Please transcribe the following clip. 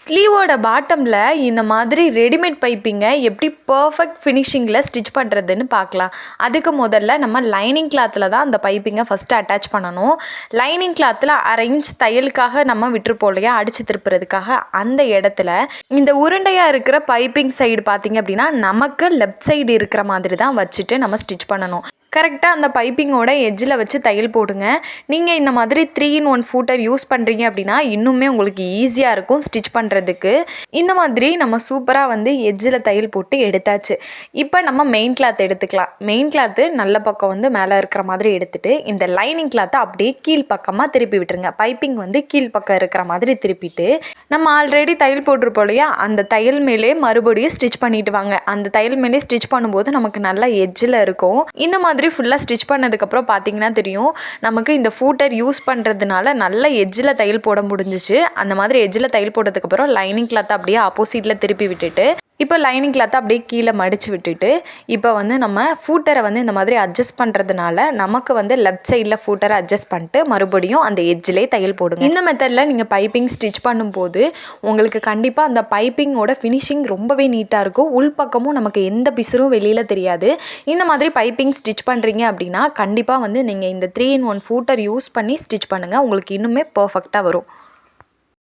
ஸ்லீவோட பாட்டமில் இந்த மாதிரி ரெடிமேட் பைப்பிங்க எப்படி பர்ஃபெக்ட் ஃபினிஷிங்கில் ஸ்டிச் பண்ணுறதுன்னு பார்க்கலாம். அதுக்கு முதல்ல நம்ம லைனிங் கிளாத்தில் தான் அந்த பைப்பிங்கை ஃபஸ்ட்டு அட்டாச் பண்ணணும். லைனிங் கிளாத்தில் 1/2 இன்ச் தையலுக்காக நம்ம விட்டுருப்போம் இல்லையா, அடித்து திருப்புறதுக்காக. அந்த இடத்துல இந்த உருண்டையாக இருக்கிற பைப்பிங் சைடு பார்த்திங்க அப்படின்னா நமக்கு லெஃப்ட் சைடு இருக்கிற மாதிரி தான் வச்சுட்டு நம்ம ஸ்டிச் பண்ணணும். கரெக்டாக அந்த பைப்பிங்கோட எட்ஜில் வச்சு தையல் போடுங்க. நீங்கள் இந்த மாதிரி 3-in-1 ஃபூட்டர் யூஸ் பண்ணுறீங்க அப்படின்னா இன்னுமே உங்களுக்கு ஈஸியாக இருக்கும் ஸ்டிச் பண்ணுறதுக்கு. இந்த மாதிரி நம்ம சூப்பராக எட்ஜில் தையல் போட்டு எடுத்தாச்சு. இப்போ நம்ம மெயின் கிளாத் எடுத்துக்கலாம். மெயின் கிளாத்து நல்ல பக்கம் மேலே இருக்கிற மாதிரி எடுத்துகிட்டு இந்த லைனிங் கிளாத்தை அப்படியே கீழ் பக்கமாக திருப்பி விட்டுருங்க. பைப்பிங் கீழ் பக்கம் இருக்கிற மாதிரி திருப்பிட்டு நம்ம ஆல்ரெடி தையல் போட்டிருப்போம் இல்லையா, அந்த தையல் மேலே மறுபடியும் ஸ்டிச் பண்ணிட்டு வாங்க. அந்த தையல் மேலே ஸ்டிச் பண்ணும்போது நமக்கு நல்லா எட்ஜில் இருக்கும். இந்த மாதிரி ஃபுல்லாக ஸ்டிச் பண்ணதுக்கப்புறம் பார்த்தீங்கன்னா தெரியும், நமக்கு இந்த ஃபூட்டர் யூஸ் பண்ணுறதுனால நல்ல எட்ஜில் தையல் போட முடிஞ்சிச்சு. அந்த மாதிரி எட்ஜில் தையல் போட்டதுக்கப்புறம் லைனிங் கிளாத்தை அப்படியே ஆப்போசிட்டில் திருப்பி விட்டுட்டு இப்போ லைனிங் கிளாத்தை அப்படியே கீழே மடித்து விட்டுட்டு இப்போ நம்ம ஃபூட்டரை இந்த மாதிரி அட்ஜஸ்ட் பண்ணுறதுனால நமக்கு லெஃப்ட் சைடில் ஃபூட்டரை அட்ஜஸ்ட் பண்ணிட்டு மறுபடியும் அந்த எட்ஜிலே தையல் போடுங்க. இந்த மெத்தடில் நீங்கள் பைப்பிங் ஸ்டிச் பண்ணும்போது உங்களுக்கு கண்டிப்பாக அந்த பைப்பிங்கோட ஃபினிஷிங் ரொம்பவே நீட்டாக இருக்கும். உள்பக்கமும் நமக்கு எந்த பிசுரும் வெளியில் தெரியாது. இந்த மாதிரி பைப்பிங் ஸ்டிச் பண்ணுறீங்க அப்படின்னா கண்டிப்பாக நீங்கள் இந்த 3-in-1 ஃபூட்டர் யூஸ் பண்ணி ஸ்டிச் பண்ணுங்கள். உங்களுக்கு இன்னுமே பர்ஃபெக்டாக வரும்.